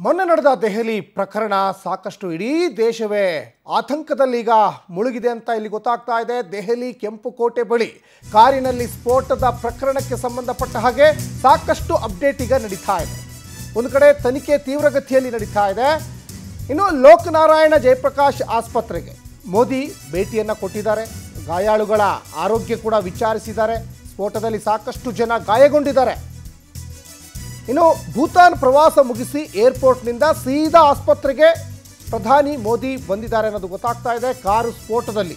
ಮೊನ್ನೆ ನಡೆದ ದೆಹಲಿ ಪ್ರಕರಣ ಸಾಕಷ್ಟು ಇಡೀ ದೇಶವೇ ಆತಂಕದಲ್ಲೀಗ ಮುಳುಗಿದೆ ಅಂತ ಇಲ್ಲಿ ಗೊತ್ತಾಗ್ತಾ ಇದೆ. ದೆಹಲಿ ಕೆಂಪುಕೋಟೆ ಬಳಿ ಕಾರಿನಲ್ಲಿ ಸ್ಫೋಟದ ಪ್ರಕರಣಕ್ಕೆ ಸಂಬಂಧಪಟ್ಟ ಹಾಗೆ ಸಾಕಷ್ಟು ಅಪ್ಡೇಟ್ ಈಗ ನಡೀತಾ ಇದೆ. ಒಂದು ಕಡೆ ತನಿಖೆ ತೀವ್ರಗತಿಯಲ್ಲಿ ನಡೀತಾ ಇದೆ. ಇನ್ನು ಲೋಕನಾರಾಯಣ ಜಯಪ್ರಕಾಶ್ ಆಸ್ಪತ್ರೆಗೆ ಮೋದಿ ಭೇಟಿಯನ್ನು ಕೊಟ್ಟಿದ್ದಾರೆ. ಗಾಯಾಳುಗಳ ಆರೋಗ್ಯ ಕೂಡ ವಿಚಾರಿಸಿದ್ದಾರೆ. ಸ್ಫೋಟದಲ್ಲಿ ಸಾಕಷ್ಟು ಜನ ಗಾಯಗೊಂಡಿದ್ದಾರೆ. ಇನ್ನು ಭೂತಾನ್ ಪ್ರವಾಸ ಮುಗಿಸಿ ಏರ್ಪೋರ್ಟ್ನಿಂದ ಸೀದಾ ಆಸ್ಪತ್ರೆಗೆ ಪ್ರಧಾನಿ ಮೋದಿ ಬಂದಿದ್ದಾರೆ ಅನ್ನೋದು ಗೊತ್ತಾಗ್ತಾ ಇದೆ. ಕಾರು ಸ್ಫೋಟದಲ್ಲಿ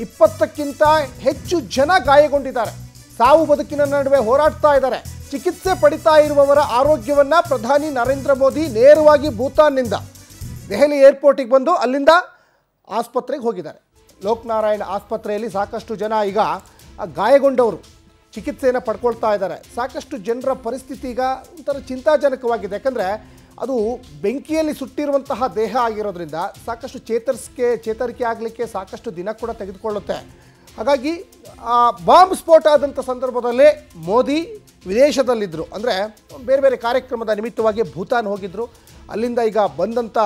20ಕ್ಕಿಂತ ಹೆಚ್ಚು ಜನ ಗಾಯಗೊಂಡಿದ್ದಾರೆ. ಸಾವು ಬದುಕಿನ ನಡುವೆ ಹೋರಾಡ್ತಾ ಇದ್ದಾರೆ. ಚಿಕಿತ್ಸೆ ಪಡಿತಾ ಇರುವವರ ಆರೋಗ್ಯವನ್ನು ಪ್ರಧಾನಿ ನರೇಂದ್ರ ಮೋದಿ ನೇರವಾಗಿ ಭೂತಾನ್ನಿಂದ ದೆಹಲಿ ಏರ್ಪೋರ್ಟಿಗೆ ಬಂದು ಅಲ್ಲಿಂದ ಆಸ್ಪತ್ರೆಗೆ ಹೋಗಿದ್ದಾರೆ. ಲೋಕನಾರಾಯಣ ಆಸ್ಪತ್ರೆಯಲ್ಲಿ ಸಾಕಷ್ಟು ಜನ ಈಗ ಗಾಯಗೊಂಡವರು ಚಿಕಿತ್ಸೆಯನ್ನು ಪಡ್ಕೊಳ್ತಾ ಇದ್ದಾರೆ. ಸಾಕಷ್ಟು ಜನರ ಪರಿಸ್ಥಿತಿ ಈಗ ಒಂಥರ ಚಿಂತಾಜನಕವಾಗಿದೆ. ಯಾಕಂದರೆ ಅದು ಬೆಂಕಿಯಲ್ಲಿ ಸುಟ್ಟಿರುವಂತಹ ದೇಹ ಆಗಿರೋದ್ರಿಂದ ಸಾಕಷ್ಟು ಚೇತರಿಕೆ ಆಗಲಿಕ್ಕೆ ಸಾಕಷ್ಟು ದಿನ ಕೂಡ ತೆಗೆದುಕೊಳ್ಳುತ್ತೆ. ಹಾಗಾಗಿ ಬಾಂಬ್ ಸ್ಫೋಟ ಆದಂಥ ಸಂದರ್ಭದಲ್ಲಿ ಮೋದಿ ವಿದೇಶದಲ್ಲಿದ್ದರು. ಅಂದರೆ ಬೇರೆ ಬೇರೆ ಕಾರ್ಯಕ್ರಮದ ನಿಮಿತ್ತವಾಗಿ ಭೂತಾನ್ ಹೋಗಿದ್ದರು. ಅಲ್ಲಿಂದ ಈಗ ಬಂದಂಥ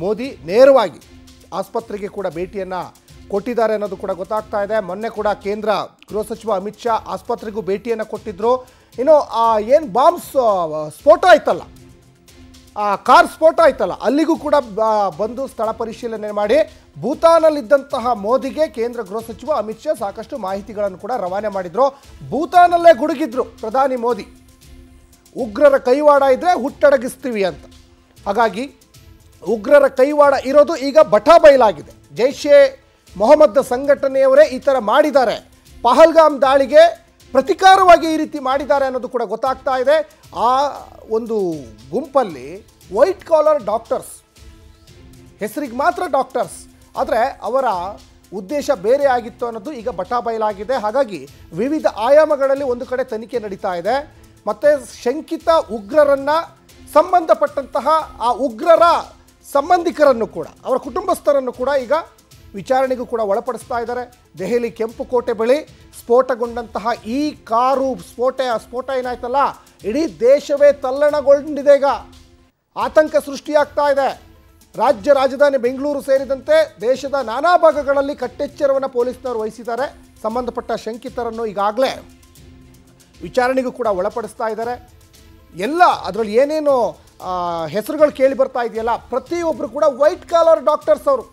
ಮೋದಿ ನೇರವಾಗಿ ಆಸ್ಪತ್ರೆಗೆ ಕೂಡ ಭೇಟಿಯನ್ನು ಕೊಟ್ಟಿದ್ದಾರೆ ಅನ್ನೋದು ಕೂಡ ಗೊತ್ತಾಗ್ತಾ ಇದೆ. ಮೊನ್ನೆ ಕೂಡ ಕೇಂದ್ರ ಗೃಹ ಸಚಿವ ಅಮಿತ್ ಶಾ ಆಸ್ಪತ್ರೆಗೂ ಭೇಟಿಯನ್ನು ಕೊಟ್ಟಿದ್ದರು. ಇನ್ನು ಏನು ಬಾಂಬ್ ಸ್ಫೋಟ ಆಯ್ತಲ್ಲ, ಕಾರ್ ಸ್ಫೋಟ ಆಯ್ತಲ್ಲ, ಅಲ್ಲಿಗೂ ಕೂಡ ಬಂದು ಸ್ಥಳ ಪರಿಶೀಲನೆ ಮಾಡಿ ಭೂತಾನಲ್ಲಿದ್ದಂತಹ ಮೋದಿಗೆ ಕೇಂದ್ರ ಗೃಹ ಸಚಿವ ಅಮಿತ್ ಶಾ ಸಾಕಷ್ಟು ಮಾಹಿತಿಗಳನ್ನು ಕೂಡ ರವಾನೆ ಮಾಡಿದರು. ಭೂತಾನಲ್ಲೇ ಗುಡುಗಿದ್ರು ಪ್ರಧಾನಿ ಮೋದಿ, ಉಗ್ರರ ಕೈವಾಡ ಇದ್ದರೆ ಹುಟ್ಟಡಗಿಸ್ತೀವಿ ಅಂತ. ಹಾಗಾಗಿ ಉಗ್ರರ ಕೈವಾಡ ಇರೋದು ಈಗ ಬಟಾಬಯಲಾಗಿದೆ. ಜೈಷೆ ಮೊಹಮ್ಮದ್ ಸಂಘಟನೆಯವರೇ ಈ ಥರ ಮಾಡಿದ್ದಾರೆ, ಪಹಲ್ಗಾಮ್ ದಾಳಿಗೆ ಪ್ರತಿಕಾರವಾಗಿ ಈ ರೀತಿ ಮಾಡಿದ್ದಾರೆ ಅನ್ನೋದು ಕೂಡ ಗೊತ್ತಾಗ್ತಾ ಇದೆ. ಆ ಒಂದು ಗುಂಪಲ್ಲಿ ವೈಟ್ ಕಾಲರ್ ಡಾಕ್ಟರ್ಸ್, ಹೆಸರಿಗೆ ಮಾತ್ರ ಡಾಕ್ಟರ್ಸ್, ಆದರೆ ಅವರ ಉದ್ದೇಶ ಬೇರೆ ಆಗಿತ್ತು ಅನ್ನೋದು ಈಗ ಬಟಾಬಯಲಾಗಿದೆ. ಹಾಗಾಗಿ ವಿವಿಧ ಆಯಾಮಗಳಲ್ಲಿ ಒಂದು ಕಡೆ ತನಿಖೆ ನಡೀತಾ ಇದೆ. ಮತ್ತು ಶಂಕಿತ ಉಗ್ರರನ್ನು ಸಂಬಂಧಪಟ್ಟಂತಹ ಆ ಉಗ್ರರ ಸಂಬಂಧಿಕರನ್ನು ಕೂಡ, ಅವರ ಕುಟುಂಬಸ್ಥರನ್ನು ಕೂಡ ಈಗ ವಿಚಾರಣೆಗೂ ಕೂಡ ಒಳಪಡಿಸ್ತಾ ಇದ್ದಾರೆ. ದೆಹಲಿ ಕೆಂಪುಕೋಟೆ ಬಳಿ ಸ್ಫೋಟಗೊಂಡಂತಹ ಈ ಕಾರು ಸ್ಫೋಟ ಏನಾಯ್ತಲ್ಲ, ಇಡೀ ದೇಶವೇ ತಲ್ಲಣಗೊಂಡಿದೆ. ಈಗ ಆತಂಕ ಸೃಷ್ಟಿಯಾಗ್ತಾ ಇದೆ. ರಾಜ್ಯ ರಾಜಧಾನಿ ಬೆಂಗಳೂರು ಸೇರಿದಂತೆ ದೇಶದ ನಾನಾ ಭಾಗಗಳಲ್ಲಿ ಕಟ್ಟೆಚ್ಚರವನ್ನು ಪೊಲೀಸ್ನವರು ವಹಿಸಿದ್ದಾರೆ. ಸಂಬಂಧಪಟ್ಟ ಶಂಕಿತರನ್ನು ಈಗಾಗಲೇ ವಿಚಾರಣೆಗೂ ಕೂಡ ಒಳಪಡಿಸ್ತಾ ಇದ್ದಾರೆ. ಎಲ್ಲ ಅದರಲ್ಲಿ ಏನೇನು ಹೆಸರುಗಳು ಕೇಳಿ ಬರ್ತಾ ಇದೆಯಲ್ಲ, ಪ್ರತಿಯೊಬ್ಬರು ಕೂಡ ವೈಟ್ ಕಾಲರ್ ಡಾಕ್ಟರ್ಸ್. ಅವರು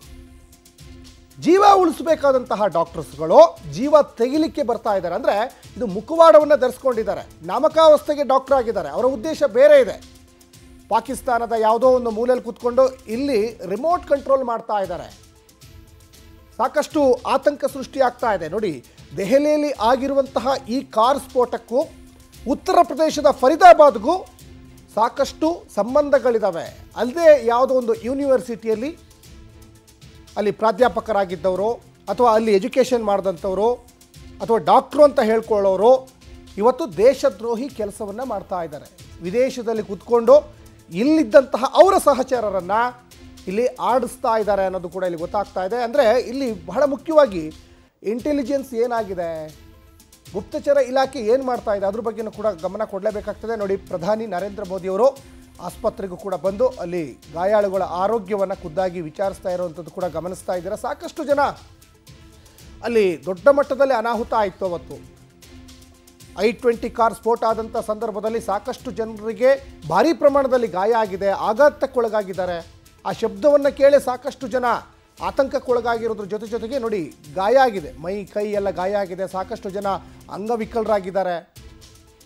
ಜೀವ ಉಳಿಸಬೇಕಾದಂತಹ ಡಾಕ್ಟರ್ಸ್ಗಳು ಜೀವ ತೆಗಿಲಿಕ್ಕೆ ಬರ್ತಾ ಇದ್ದಾರೆ. ಅಂದರೆ ಇದು ಮುಖವಾಡವನ್ನು ಧರಿಸ್ಕೊಂಡಿದ್ದಾರೆ, ನಾಮಕಾವಸ್ಥೆಗೆ ಡಾಕ್ಟರ್ ಆಗಿದ್ದಾರೆ. ಅವರ ಉದ್ದೇಶ ಬೇರೆ ಇದೆ. ಪಾಕಿಸ್ತಾನದ ಯಾವುದೋ ಒಂದು ಮೂಲೆಯಲ್ಲಿ ಕೂತ್ಕೊಂಡು ಇಲ್ಲಿ ರಿಮೋಟ್ ಕಂಟ್ರೋಲ್ ಮಾಡ್ತಾ ಇದ್ದಾರೆ. ಸಾಕಷ್ಟು ಆತಂಕ ಸೃಷ್ಟಿಯಾಗ್ತಾ ಇದೆ. ನೋಡಿ, ದೆಹಲಿಯಲ್ಲಿ ಆಗಿರುವಂತಹ ಈ ಕಾರ್ ಸ್ಫೋಟಕ್ಕೂ ಉತ್ತರ ಪ್ರದೇಶದ ಫರೀದಾಬಾದ್ಗೂ ಸಾಕಷ್ಟು ಸಂಬಂಧಗಳಿದ್ದಾವೆ. ಅಲ್ಲದೆ ಯಾವುದೋ ಒಂದು ಯೂನಿವರ್ಸಿಟಿಯಲ್ಲಿ ಅಲ್ಲಿ ಪ್ರಾಧ್ಯಾಪಕರಾಗಿದ್ದವರು ಅಥವಾ ಅಲ್ಲಿ ಎಜುಕೇಷನ್ ಮಾಡಿದಂಥವರು ಅಥವಾ ಡಾಕ್ಟ್ರು ಅಂತ ಹೇಳ್ಕೊಳ್ಳೋರು ಇವತ್ತು ದೇಶದ್ರೋಹಿ ಕೆಲಸವನ್ನು ಮಾಡ್ತಾ ಇದ್ದಾರೆ. ವಿದೇಶದಲ್ಲಿ ಕೂತ್ಕೊಂಡು ಇಲ್ಲಿದ್ದಂತಹ ಅವರ ಸಹಚರರನ್ನು ಇಲ್ಲಿ ಆಡಿಸ್ತಾ ಇದ್ದಾರೆ ಅನ್ನೋದು ಕೂಡ ಇಲ್ಲಿ ಗೊತ್ತಾಗ್ತಾ ಇದೆ. ಅಂದರೆ ಇಲ್ಲಿ ಬಹಳ ಮುಖ್ಯವಾಗಿ ಇಂಟೆಲಿಜೆನ್ಸ್ ಏನಾಗಿದೆ, ಗುಪ್ತಚರ ಇಲಾಖೆ ಏನು ಮಾಡ್ತಾ ಇದೆ, ಅದ್ರ ಬಗ್ಗೆನೂ ಕೂಡ ಗಮನ ಕೊಡಲೇಬೇಕಾಗ್ತದೆ. ನೋಡಿ, ಪ್ರಧಾನಿ ನರೇಂದ್ರ ಮೋದಿಯವರು ಆಸ್ಪತ್ರೆಗೂ ಕೂಡ ಬಂದು ಅಲ್ಲಿ ಗಾಯಾಳುಗಳ ಆರೋಗ್ಯವನ್ನು ಖುದ್ದಾಗಿ ವಿಚಾರಿಸ್ತಾ ಇರುವಂಥದ್ದು ಕೂಡ ಗಮನಿಸ್ತಾ ಇದ್ದೀರಾ. ಸಾಕಷ್ಟು ಜನ ಅಲ್ಲಿ ದೊಡ್ಡ ಮಟ್ಟದಲ್ಲಿ ಅನಾಹುತ ಆಯಿತು. ಅವತ್ತು I-20 ಕಾರ್ ಸ್ಫೋಟ ಆದಂಥ ಸಂದರ್ಭದಲ್ಲಿ ಸಾಕಷ್ಟು ಜನರಿಗೆ ಭಾರೀ ಪ್ರಮಾಣದಲ್ಲಿ ಗಾಯ ಆಗಿದೆ, ಆಘಾತಕ್ಕೊಳಗಾಗಿದ್ದಾರೆ. ಆ ಶಬ್ದವನ್ನು ಕೇಳಿ ಸಾಕಷ್ಟು ಜನ ಆತಂಕಕ್ಕೊಳಗಾಗಿರೋದ್ರ ಜೊತೆಗೆ ನೋಡಿ, ಗಾಯ ಆಗಿದೆ, ಮೈ ಕೈ ಎಲ್ಲ ಗಾಯ ಆಗಿದೆ. ಸಾಕಷ್ಟು ಜನ ಅಂಗವಿಕಲರಾಗಿದ್ದಾರೆ,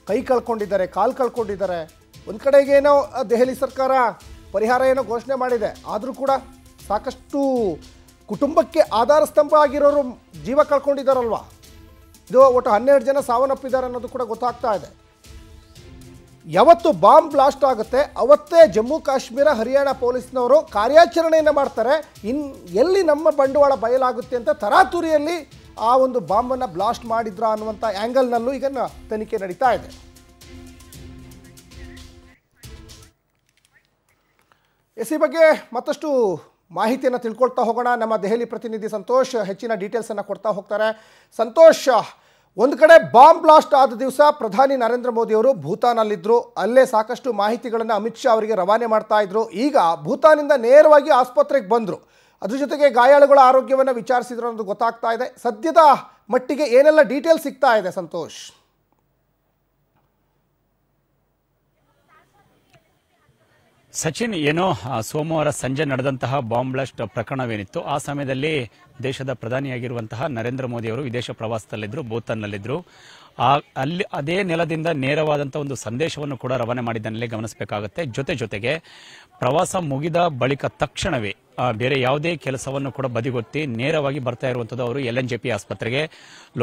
ಕೈ ಕಳ್ಕೊಂಡಿದ್ದಾರೆ, ಕಾಲು ಕಳ್ಕೊಂಡಿದ್ದಾರೆ. ಒಂದು ಕಡೆಗೆ ಏನೋ ದೆಹಲಿ ಸರ್ಕಾರ ಪರಿಹಾರ ಏನೋ ಘೋಷಣೆ ಮಾಡಿದೆ, ಆದರೂ ಕೂಡ ಸಾಕಷ್ಟು ಕುಟುಂಬಕ್ಕೆ ಆಧಾರ ಸ್ತಂಭ ಆಗಿರೋರು ಜೀವ ಕಳ್ಕೊಂಡಿದ್ದಾರಲ್ವ. ಇದು ಒಟ್ಟು 12 ಜನ ಸಾವನ್ನಪ್ಪಿದ್ದಾರೆ ಅನ್ನೋದು ಕೂಡ ಗೊತ್ತಾಗ್ತಾ ಇದೆ. ಯಾವತ್ತು ಬಾಂಬ್ ಬ್ಲಾಸ್ಟ್ ಆಗುತ್ತೆ ಅವತ್ತೇ ಜಮ್ಮು ಕಾಶ್ಮೀರ ಹರಿಯಾಣ ಪೊಲೀಸ್ನವರು ಕಾರ್ಯಾಚರಣೆಯನ್ನು ಮಾಡ್ತಾರೆ. ಎಲ್ಲಿ ನಮ್ಮ ಬಂಡವಾಳ ಬಯಲಾಗುತ್ತೆ ಅಂತ ತರಾತುರಿಯಲ್ಲಿ ಆ ಒಂದು ಬಾಂಬನ್ನು ಬ್ಲಾಸ್ಟ್ ಮಾಡಿದ್ರ ಅನ್ನುವಂಥ ಆ್ಯಂಗಲ್ನಲ್ಲೂ ಈಗ ತನಿಖೆ ನಡೀತಾ ಇದೆ. ಈ ಬಗ್ಗೆ ಮತ್ತಷ್ಟು ಮಾಹಿತಿಯನ್ನು ತಿಳ್ಕೊಳ್ತಾ ಹೋಗೋಣ. ನಮ್ಮ ದೆಹಲಿ ಪ್ರತಿನಿಧಿ ಸಂತೋಷ್ ಹೆಚ್ಚಿನ ಡೀಟೇಲ್ಸನ್ನು ಕೊಡ್ತಾ ಹೋಗ್ತಾರೆ. ಸಂತೋಷ್, ಒಂದು ಕಡೆ ಬಾಂಬ್ ಬ್ಲಾಸ್ಟ್ ಆದ ದಿವಸ ಪ್ರಧಾನಿ ನರೇಂದ್ರ ಮೋದಿ ಅವರು ಭೂತಾನಲ್ಲಿದ್ದರು. ಅಲ್ಲೇ ಸಾಕಷ್ಟು ಮಾಹಿತಿಗಳನ್ನು ಅಮಿತ್ ಶಾ ಅವರಿಗೆ ರವಾನೆ ಮಾಡ್ತಾ ಇದ್ರು. ಈಗ ಭೂತಾನಿಂದ ನೇರವಾಗಿ ಆಸ್ಪತ್ರೆಗೆ ಬಂದರು. ಅದ್ರ ಜೊತೆಗೆ ಗಾಯಾಳುಗಳ ಆರೋಗ್ಯವನ್ನು ವಿಚಾರಿಸಿದ್ರು ಅನ್ನೋದು ಗೊತ್ತಾಗ್ತಾ ಇದೆ. ಸದ್ಯದ ಮಟ್ಟಿಗೆ ಏನೆಲ್ಲ ಡೀಟೇಲ್ಸ್ ಸಿಗ್ತಾ ಇದೆ ಸಂತೋಷ್? ಸಚಿನ್, ಏನೋ ಸೋಮವಾರ ಸಂಜೆ ನಡೆದಂತಹ ಬಾಂಬ್ ಬ್ಲಾಸ್ಟ್ ಪ್ರಕರಣವೇನಿತ್ತು, ಆ ಸಮಯದಲ್ಲಿ ದೇಶದ ಪ್ರಧಾನಿಯಾಗಿರುವಂತಹ ನರೇಂದ್ರ ಮೋದಿ ಅವರು ವಿದೇಶ ಪ್ರವಾಸದಲ್ಲಿದ್ದರು, ಭೂತಾನ್ನಲ್ಲಿದ್ದರು. ಅಲ್ಲಿ ಅದೇ ನೆಲದಿಂದ ನೇರವಾದಂತಹ ಒಂದು ಸಂದೇಶವನ್ನು ಕೂಡ ರವಾನೆ ಮಾಡಿದ್ದನ್ನೇ ಗಮನಿಸಬೇಕಾಗುತ್ತೆ. ಜೊತೆಗೆ ಪ್ರವಾಸ ಮುಗಿದ ಬಳಿಕ ತಕ್ಷಣವೇ ಬೇರೆ ಯಾವುದೇ ಕೆಲಸವನ್ನು ಕೂಡ ಬದಿಗೊತ್ತಿ ನೇರವಾಗಿ ಬರ್ತಾ ಇರುವಂಥದ್ದು ಅವರು LNJP ಆಸ್ಪತ್ರೆಗೆ,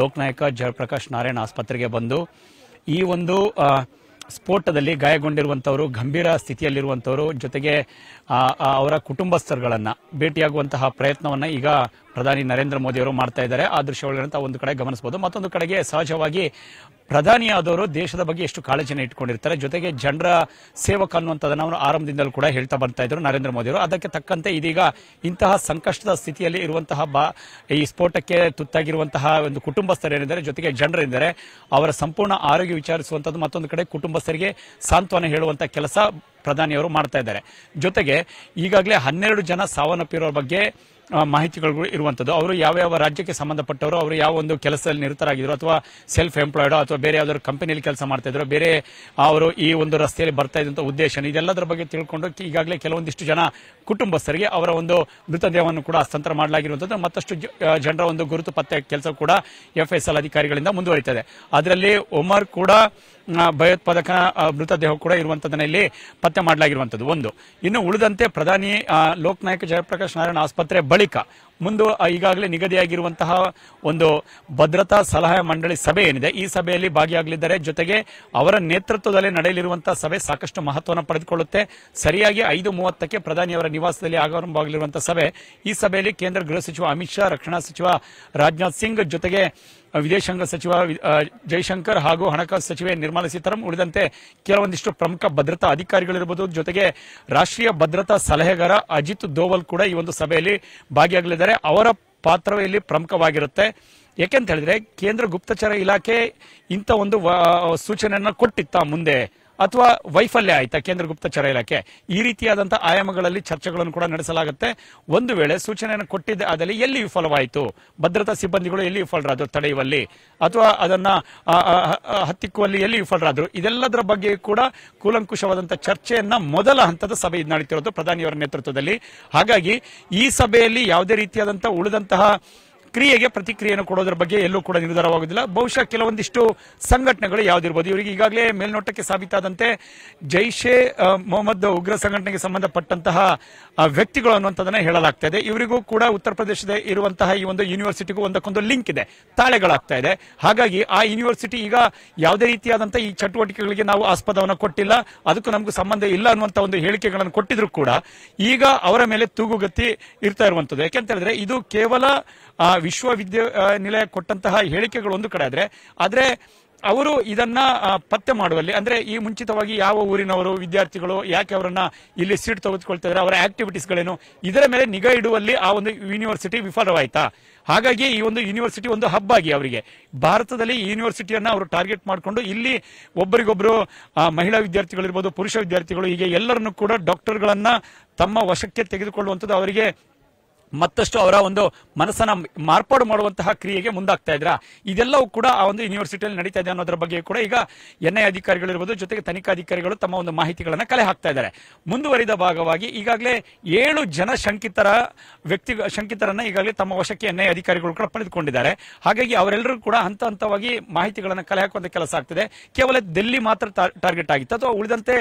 ಲೋಕನಾಯಕ ಜಯಪ್ರಕಾಶ್ ನಾರಾಯಣ್ ಆಸ್ಪತ್ರೆಗೆ ಬಂದು ಈ ಒಂದು ಸ್ಫೋಟದಲ್ಲಿ ಗಾಯಗೊಂಡಿರುವಂತವರು, ಗಂಭೀರ ಸ್ಥಿತಿಯಲ್ಲಿರುವಂತವರು, ಜೊತೆಗೆ ಅವರ ಕುಟುಂಬಸ್ಥರುಗಳನ್ನ ಭೇಟಿಯಾಗುವಂತಹ ಪ್ರಯತ್ನವನ್ನ ಈಗ ಪ್ರಧಾನಿ ನರೇಂದ್ರ ಮೋದಿ ಅವರು ಮಾಡ್ತಾ ಇದ್ದಾರೆ. ಆ ದೃಶ್ಯಗಳನ್ನ ಒಂದು ಕಡೆ ಗಮನಿಸಬಹುದು. ಮತ್ತೊಂದು ಕಡೆಗೆ ಸಹಜವಾಗಿ ಪ್ರಧಾನಿಯಾದವರು ದೇಶದ ಬಗ್ಗೆ ಎಷ್ಟು ಕಾಳಜಿನ ಇಟ್ಕೊಂಡಿರ್ತಾರೆ, ಜೊತೆಗೆ ಜನರ ಸೇವಕ ಅನ್ನುವಂಥದ್ದನ್ನು ಅವರು ಆರಂಭದಿಂದಲೂ ಕೂಡ ಹೇಳ್ತಾ ಬರ್ತಾ ಇದ್ರು ನರೇಂದ್ರ ಮೋದಿ ಅವರು. ಅದಕ್ಕೆ ತಕ್ಕಂತೆ ಇದೀಗ ಇಂತಹ ಸಂಕಷ್ಟದ ಸ್ಥಿತಿಯಲ್ಲಿ ಇರುವಂತಹ ಈ ಸ್ಫೋಟಕ್ಕೆ ತುತ್ತಾಗಿರುವಂತಹ ಒಂದು ಕುಟುಂಬಸ್ಥರೇನಿದ್ದಾರೆ, ಜೊತೆಗೆ ಜನರಿದ್ದಾರೆ, ಅವರ ಸಂಪೂರ್ಣ ಆರೋಗ್ಯ ವಿಚಾರಿಸುವಂಥದ್ದು, ಮತ್ತೊಂದು ಕಡೆ ಕುಟುಂಬಸ್ಥರಿಗೆ ಸಾಂತ್ವನ ಹೇಳುವಂತಹ ಕೆಲಸ ಪ್ರಧಾನಿಯವರು ಮಾಡ್ತಾ ಇದ್ದಾರೆ. ಜೊತೆಗೆ ಈಗಾಗಲೇ 12 ಜನ ಸಾವನ್ನಪ್ಪಿರೋ ಬಗ್ಗೆ ಮಾಹಿತಿಗಳು ಇರುವಂತದ್ದು. ಅವರು ಯಾವ ರಾಜ್ಯಕ್ಕೆ ಸಂಬಂಧಪಟ್ಟವರು, ಅವರು ಯಾವ ಒಂದು ಕೆಲಸದಲ್ಲಿ ನಿರತರಾಗಿದ್ರು, ಅಥವಾ ಸೆಲ್ಫ್ ಎಂಪ್ಲಾಯ್ಡ್ ಅಥವಾ ಬೇರೆ ಯಾವ್ದಾದ್ರು ಕಂಪನಿಯಲ್ಲಿ ಕೆಲಸ ಮಾಡ್ತಾ ಇದ್ರು, ಬೇರೆ ಅವರು ಈ ಒಂದು ರಸ್ತೆಯಲ್ಲಿ ಬರ್ತಾ ಇದ್ದಂತ ಉದ್ದೇಶ, ಇದೆಲ್ಲದರ ಬಗ್ಗೆ ತಿಳ್ಕೊಂಡು ಈಗಾಗಲೇ ಕೆಲವೊಂದಿಷ್ಟು ಜನ ಕುಟುಂಬಸ್ಥರಿಗೆ ಅವರ ಒಂದು ಮೃತದೇಹವನ್ನು ಕೂಡ ಹಸ್ತಾಂತರ ಮಾಡಲಾಗಿರುವಂತದ್ದು. ಮತ್ತಷ್ಟು ಜನರ ಒಂದು ಗುರುತು ಪತ್ತೆ ಕೆಲಸ ಕೂಡ FSL ಅಧಿಕಾರಿಗಳಿಂದ ಮುಂದುವರಿತದೆ. ಅದರಲ್ಲಿ ಒಮರ್ ಕೂಡ ಭಯೋತ್ಪಾದಕ ಮೃತದೇಹ ಕೂಡ ಇರುವಂತದನ್ನ ಇಲ್ಲಿ ಪತ್ತೆ ಮಾಡಲಾಗಿರುವಂತದ್ದು ಒಂದು. ಇನ್ನು ಉಳಿದಂತೆ ಪ್ರಧಾನಿ ಲೋಕನಾಯಕ ಜಯಪ್ರಕಾಶ್ ನಾರಾಯಣ್ ಆಸ್ಪತ್ರೆ ಬಳಿಕ ಈಗಾಗಲೇ ನಿಗದಿಯಾಗಿರುವಂತಹ ಒಂದು ಭದ್ರತಾ ಸಲಹಾ ಮಂಡಳಿ ಸಭೆ ಏನಿದೆ, ಈ ಸಭೆಯಲ್ಲಿ ಭಾಗಿಯಾಗಲಿದ್ದಾರೆ. ಜೊತೆಗೆ ಅವರ ನೇತೃತ್ವದಲ್ಲಿ ನಡೆಯಲಿರುವಂತಹ ಸಭೆ ಸಾಕಷ್ಟು ಮಹತ್ವವನ್ನು ಪಡೆದುಕೊಳ್ಳುತ್ತೆ. ಸರಿಯಾಗಿ 5:30ಕ್ಕೆ ಪ್ರಧಾನಿಯವರ ನಿವಾಸದಲ್ಲಿ ಆರಂಭವಾಗಲಿರುವಂತಹ ಸಭೆ. ಈ ಸಭೆಯಲ್ಲಿ ಕೇಂದ್ರ ಗೃಹ ಸಚಿವ ಅಮಿತ್ ಶಾ, ರಕ್ಷಣಾ ಸಚಿವ ರಾಜನಾಥ್ ಸಿಂಗ್, ಜೊತೆಗೆ ವಿದೇಶಾಂಗ ಸಚಿವ ಜೈಶಂಕರ್ ಹಾಗೂ ಹಣಕಾಸು ಸಚಿವೆ ನಿರ್ಮಲಾ ಸೀತಾರಾಮನ್, ಉಳಿದಂತೆ ಕೆಲವೊಂದಿಷ್ಟು ಪ್ರಮುಖ ಭದ್ರತಾ ಅಧಿಕಾರಿಗಳಿರಬಹುದು. ಜೊತೆಗೆ ರಾಷ್ಟ್ರೀಯ ಭದ್ರತಾ ಸಲಹೆಗಾರ ಅಜಿತ್ ದೋವಲ್ ಕೂಡ ಈ ಒಂದು ಸಭೆಯಲ್ಲಿ ಭಾಗಿಯಾಗಲಿದ್ದಾರೆ. ಅವರ ಪಾತ್ರವೇ ಇಲ್ಲಿ ಪ್ರಮುಖವಾಗಿರುತ್ತೆ. ಯಾಕೆಂತ ಹೇಳಿದ್ರೆ ಕೇಂದ್ರ ಗುಪ್ತಚರ ಇಲಾಖೆ ಇಂಥ ಒಂದು ಸೂಚನೆಯನ್ನ ಕೊಟ್ಟಿತ್ತ ಮುಂದೆ, ಅಥವಾ ವೈಫಲ್ಯ ಆಯ್ತಾ ಕೇಂದ್ರ ಗುಪ್ತಚರ ಇಲಾಖೆ? ಈ ರೀತಿಯಾದಂತಹ ಆಯಾಮಗಳಲ್ಲಿ ಚರ್ಚೆಗಳನ್ನು ಕೂಡ ನಡೆಸಲಾಗುತ್ತೆ. ಒಂದು ವೇಳೆ ಸೂಚನೆಯನ್ನು ಕೊಟ್ಟಿದ್ದೆ ಆದಲ್ಲಿ ಎಲ್ಲಿ ವಿಫಲವಾಯಿತು, ಭದ್ರತಾ ಸಿಬ್ಬಂದಿಗಳು ಎಲ್ಲಿ ವಿಫಲರಾದ್ರು ತಡೆಯುವಲ್ಲಿ, ಅಥವಾ ಅದನ್ನ ಹತ್ತಿಕ್ಕುವಲ್ಲಿ ಎಲ್ಲಿ ವಿಫಲರಾದ್ರು, ಇದೆಲ್ಲದರ ಬಗ್ಗೆ ಕೂಡ ಕೂಲಂಕುಷವಾದಂತಹ ಚರ್ಚೆಯನ್ನ ಮೊದಲ ಹಂತದ ಸಭೆ ನಡೆಯುತ್ತಿರೋದು ಪ್ರಧಾನಿಯವರ ನೇತೃತ್ವದಲ್ಲಿ. ಹಾಗಾಗಿ ಈ ಸಭೆಯಲ್ಲಿ ಯಾವುದೇ ರೀತಿಯಾದಂತಹ ಉಳಿದಂತಹ ಕ್ರಿಯೆಗೆ ಪ್ರತಿಕ್ರಿಯೆಯನ್ನು ಕೊಡೋದ್ರ ಬಗ್ಗೆ ಎಲ್ಲೂ ಕೂಡ ನಿರ್ಧಾರವಾಗುವುದಿಲ್ಲ. ಬಹುಶಃ ಕೆಲವೊಂದಿಷ್ಟು ಸಂಘಟನೆಗಳು ಯಾವ್ದಿರ್ಬೋದು, ಇವರಿಗೆ ಈಗಾಗಲೇ ಮೇಲ್ನೋಟಕ್ಕೆ ಸಾಬೀತಾದಂತೆ ಜೈಷೆ ಮೊಹಮ್ಮದ್ ಉಗ್ರ ಸಂಘಟನೆಗೆ ಸಂಬಂಧಪಟ್ಟಂತಹ ವ್ಯಕ್ತಿಗಳು ಅನ್ನುವಂಥದ್ದನ್ನ ಹೇಳಲಾಗ್ತಾ ಇದೆ. ಇವರಿಗೂ ಕೂಡ ಉತ್ತರ ಪ್ರದೇಶದ ಇರುವಂತಹ ಈ ಒಂದು ಯೂನಿವರ್ಸಿಟಿಗೂ ಒಂದಕ್ಕೊಂದು ಲಿಂಕ್ ಇದೆ, ತಾಳೆಗಳಾಗ್ತಾ ಇದೆ. ಹಾಗಾಗಿ ಆ ಯೂನಿವರ್ಸಿಟಿ ಈಗ ಯಾವುದೇ ರೀತಿಯಾದಂತಹ ಈ ಚಟುವಟಿಕೆಗಳಿಗೆ ನಾವು ಆಸ್ಪದವನ್ನು ಕೊಟ್ಟಿಲ್ಲ, ಅದಕ್ಕೂ ನಮಗೂ ಸಂಬಂಧ ಇಲ್ಲ ಅನ್ನುವಂಥ ಒಂದು ಹೇಳಿಕೆಗಳನ್ನು ಕೊಟ್ಟಿದ್ರು ಕೂಡ ಈಗ ಅವರ ಮೇಲೆ ತೂಗುಗತಿ ಇರ್ತಾ ಇರುವಂತದ್ದು. ಯಾಕೆಂತ ಹೇಳಿದ್ರೆ ಇದು ಕೇವಲ ವಿಶ್ವವಿದ್ಯಾನಿಲಯ ಕೊಟ್ಟಂತಹ ಹೇಳಿಕೆಗಳು ಒಂದು ಕಡೆ ಆದ್ರೆ ಅವರು ಇದನ್ನ ಪತ್ತೆ ಮಾಡುವಲ್ಲಿ, ಅಂದ್ರೆ ಈ ಮುಂಚಿತವಾಗಿ ಯಾವ ಊರಿನವರು ವಿದ್ಯಾರ್ಥಿಗಳು ಯಾಕೆ ಅವರನ್ನ ಇಲ್ಲಿ ಸೀಟ್ ತೆಗೆದುಕೊಳ್ತಾ ಇದ್ದಾರೆ, ಅವರ ಆಕ್ಟಿವಿಟೀಸ್ಗಳೇನು, ಇದರ ಮೇಲೆ ನಿಗಾ ಇಡುವಲ್ಲಿ ಆ ಒಂದು ಯೂನಿವರ್ಸಿಟಿ ವಿಫಲವಾಯ್ತಾ? ಹಾಗಾಗಿ ಈ ಒಂದು ಯೂನಿವರ್ಸಿಟಿ ಒಂದು ಹಬ್ ಆಗಿ ಅವರಿಗೆ ಭಾರತದಲ್ಲಿ ಈ ಯೂನಿವರ್ಸಿಟಿಯನ್ನ ಅವರು ಟಾರ್ಗೆಟ್ ಮಾಡಿಕೊಂಡು ಇಲ್ಲಿ ಒಬ್ಬರಿಗೊಬ್ಬರು ಮಹಿಳಾ ವಿದ್ಯಾರ್ಥಿಗಳಿರ್ಬೋದು, ಪುರುಷ ವಿದ್ಯಾರ್ಥಿಗಳು, ಹೀಗೆ ಎಲ್ಲರನ್ನು ಕೂಡ ಡಾಕ್ಟರ್ಗಳನ್ನ ತಮ್ಮ ವಶಕ್ಕೆ ತೆಗೆದುಕೊಳ್ಳುವಂಥದ್ದು, ಅವರಿಗೆ ಮತ್ತಷ್ಟು ಅವರ ಒಂದು ಮನಸ್ಸನ್ನ ಮಾರ್ಪಾಡು ಮಾಡುವಂತಹ ಕ್ರಿಯೆಗೆ ಮುಂದಾಗ್ತಾ ಇದ್ರ. ಇದೆಲ್ಲವೂ ಕೂಡ ಆ ಒಂದು ಯೂನಿವರ್ಸಿಟಿಯಲ್ಲಿ ನಡೀತಾ ಇದೆ ಅನ್ನೋದ್ರ ಬಗ್ಗೆ ಕೂಡ ಈಗ NIA ಅಧಿಕಾರಿಗಳಿರ್ಬೋದು, ಜೊತೆಗೆ ತನಿಖಾಧಿಕಾರಿಗಳು ತಮ್ಮ ಒಂದು ಮಾಹಿತಿಗಳನ್ನ ಕಲೆ ಹಾಕ್ತಾ ಇದ್ದಾರೆ. ಮುಂದುವರಿದ ಭಾಗವಾಗಿ ಈಗಾಗಲೇ 7 ಜನ ಶಂಕಿತರನ್ನ ಈಗಾಗಲೇ ತಮ್ಮ ವಶಕ್ಕೆ NIA ಅಧಿಕಾರಿಗಳು ಕೂಡ ಪಡೆದುಕೊಂಡಿದ್ದಾರೆ. ಹಾಗಾಗಿ ಅವರೆಲ್ಲರೂ ಕೂಡ ಹಂತ ಹಂತವಾಗಿ ಮಾಹಿತಿಗಳನ್ನ ಕಲೆ ಹಾಕುವಂತ ಕೆಲಸ ಆಗ್ತಿದೆ. ಕೇವಲ ದಿಲ್ಲಿ ಮಾತ್ರ ಟಾರ್ಗೆಟ್ ಆಗಿತ್ತು, ಅಥವಾ ಉಳಿದಂತೆ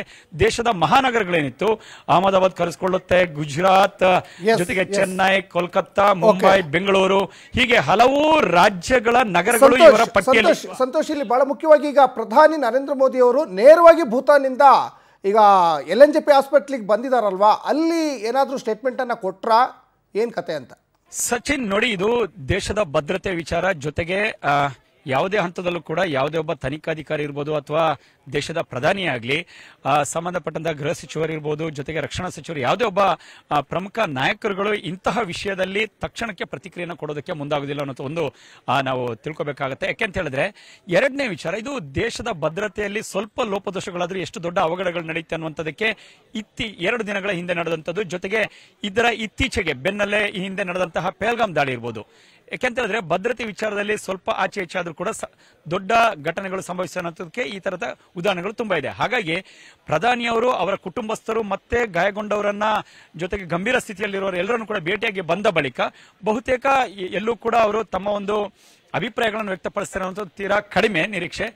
ದೇಶದ ಮಹಾನಗರಗಳೇನಿತ್ತು, ಅಹಮದಾಬಾದ್ ಕರೆಸಿಕೊಳ್ಳುತ್ತೆ, ಗುಜರಾತ್, ಜೊತೆಗೆ ಚೆನ್ನೈ, ಕೋಲ್ಕತ್ತಾ, ಮುಂಬೈ, ಬೆಂಗಳೂರು, ಹೀಗೆ ಹಲವು ರಾಜ್ಯಗಳ ನಗರಗಳು ಇವರ ಪಟ್ಟಿಯಲ್ಲಿ. ಸಂತೋಷ್, ಇಲ್ಲಿ ಬಹಳ ಮುಖ್ಯವಾಗಿ ಈಗ ಪ್ರಧಾನಿ ನರೇಂದ್ರ ಮೋದಿ ಅವರು ನೇರವಾಗಿ ಭೂತಾನಿಂದ ಈಗ LNJP ಹಾಸ್ಪಿಟ್ಲಿಗೆ ಬಂದಿದಾರಲ್ವಾ, ಅಲ್ಲಿ ಏನಾದ್ರೂ ಸ್ಟೇಟ್ಮೆಂಟ್ ಅನ್ನ ಕೊಟ್ರಾ, ಏನ್ ಕತೆ ಅಂತ? ಸಚಿನ್ ನೋಡಿ, ಇದು ದೇಶದ ಭದ್ರತೆ ವಿಚಾರ. ಜೊತೆಗೆ ಯಾವುದೇ ಹಂತದಲ್ಲೂ ಕೂಡ ಯಾವುದೇ ಒಬ್ಬ ತನಿಖಾಧಿಕಾರಿ ಇರ್ಬೋದು ಅಥವಾ ದೇಶದ ಪ್ರಧಾನಿ ಆಗಲಿ, ಸಂಬಂಧಪಟ್ಟಂತ ಗೃಹ ಸಚಿವರು ಇರ್ಬೋದು, ಜೊತೆಗೆ ರಕ್ಷಣಾ ಸಚಿವರು, ಯಾವುದೇ ಒಬ್ಬ ಪ್ರಮುಖ ನಾಯಕರುಗಳು ಇಂತಹ ವಿಷಯದಲ್ಲಿ ತಕ್ಷಣಕ್ಕೆ ಪ್ರತಿಕ್ರಿಯೆಯನ್ನು ಕೊಡೋದಕ್ಕೆ ಮುಂದಾಗುದಿಲ್ಲ ಅನ್ನೋದು ಒಂದು ನಾವು ತಿಳ್ಕೊಬೇಕಾಗತ್ತೆ. ಯಾಕೆಂತ ಹೇಳಿದ್ರೆ ಎರಡನೇ ವಿಚಾರ, ಇದು ದೇಶದ ಭದ್ರತೆಯಲ್ಲಿ ಸ್ವಲ್ಪ ಲೋಪದೋಷಗಳಾದ್ರೂ ಎಷ್ಟು ದೊಡ್ಡ ಅವಘಡಗಳು ನಡೆಯುತ್ತೆ ಅನ್ನುವಂಥದ್ದಕ್ಕೆ 2 ದಿನಗಳ ಹಿಂದೆ ನಡೆದಂಥದ್ದು, ಜೊತೆಗೆ ಇದರ ಇತ್ತೀಚೆಗೆ ಬೆನ್ನಲ್ಲೇ ಈ ಹಿಂದೆ ನಡೆದಂತಹ ಪಹಲ್ಗಾಮ್ ದಾಳಿ ಇರ್ಬೋದು. ಯಾಕೆಂತ ಹೇಳಿದ್ರೆ ಭದ್ರತೆ ವಿಚಾರದಲ್ಲಿ ಸ್ವಲ್ಪ ಆಚೆ ಈಚೆ ಆದ್ರೂ ಕೂಡ ದೊಡ್ಡ ಘಟನೆಗಳು ಸಂಭವಿಸುವಂತದಕ್ಕೆ ಈ ತರದ ಉದಾಹರಣೆಗಳು ತುಂಬಾ ಇದೆ. ಹಾಗಾಗಿ ಪ್ರಧಾನಿಯವರು ಅವರ ಕುಟುಂಬಸ್ಥರು ಮತ್ತೆ ಗಾಯಗೊಂಡವರನ್ನ, ಜೊತೆಗೆ ಗಂಭೀರ ಸ್ಥಿತಿಯಲ್ಲಿರುವವರು ಎಲ್ಲರನ್ನು ಕೂಡ ಭೇಟಿಯಾಗಿ ಬಂದ ಬಳಿಕ ಬಹುತೇಕ ಎಲ್ಲೂ ಕೂಡ ಅವರು ತಮ್ಮ ಒಂದು ಅಭಿಪ್ರಾಯಗಳನ್ನು ವ್ಯಕ್ತಪಡಿಸ್ತಾರೆ ಅನ್ನೋದು ತೀರಾ ಕಡಿಮೆ ನಿರೀಕ್ಷೆ.